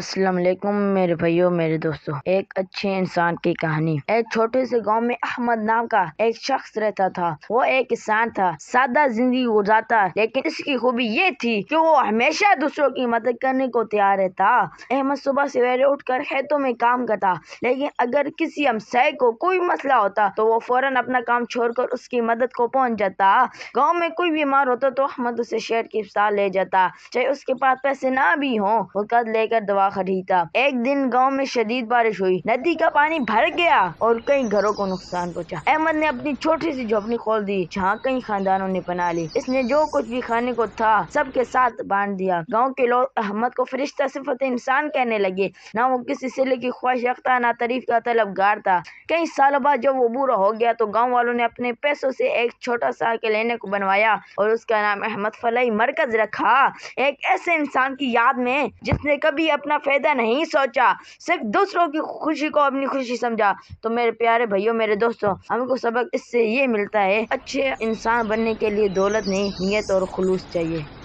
السلام علیکم میرے بھائیوں، میرے دوستوں۔ ایک اچھے انسان کی کہانی۔ ایک چھوٹے سے گاؤں میں احمد نام کا ایک شخص رہتا تھا۔ وہ ایک کسان تھا، سادہ زندگی گزارتا، لیکن اس کی خوبی یہ تھی کہ وہ ہمیشہ دوسروں کی مدد کرنے کو تیار رہتا۔ احمد صبح سویرے اٹھ کر کھیتوں میں کام کرتا، لیکن اگر کسی ہمسائے کو کوئی مسئلہ ہوتا تو وہ فوراً اپنا کام چھوڑ کر اس کی مدد کو پہنچ جاتا۔ گاؤں میں کوئی بیمار ہوتا تو احمد اسے شہر کی اسپتال لے جاتا، چاہے اس کے پاس پیسے نہ بھی ہوں، وہ قرض لے کر دوا خریدتا۔ ایک دن گاؤں میں شدید بارش ہوئی، ندی کا پانی بھر گیا اور کئی گھروں کو نقصان پہنچا۔ احمد نے اپنی چھوٹی سی جھونپڑی کھول دی جہاں کئی خاندانوں نے پناہ لی۔ اس نے جو کچھ بھی کھانے کو تھا سب کے ساتھ بانٹ دیا۔ گاؤں کے لوگ احمد کو فرشتہ صفت انسان کہنے لگے۔ نہ وہ کسی صلے کی خواہش رکھتا، نہ تعریف کا طلبگار تھا۔ کئی سالوں بعد جب وہ بوڑھا ہو گیا تو گاؤں والوں نے اپنے پیسوں سے ایک چھوٹا سا کلینک بنوایا اور اس کا نام احمد فلاحی مرکز رکھا۔ ایک ایسے انسان کی یاد میں جس نے کبھی اپنا فائدہ نہیں سوچا، صرف دوسروں کی خوشی کو اپنی خوشی سمجھا۔ تو میرے پیارے بھائیوں، میرے دوستوں، ہم کو سبق اس سے یہ ملتا ہے، اچھے انسان بننے کے لیے دولت نہیں، نیت اور خلوص چاہیے۔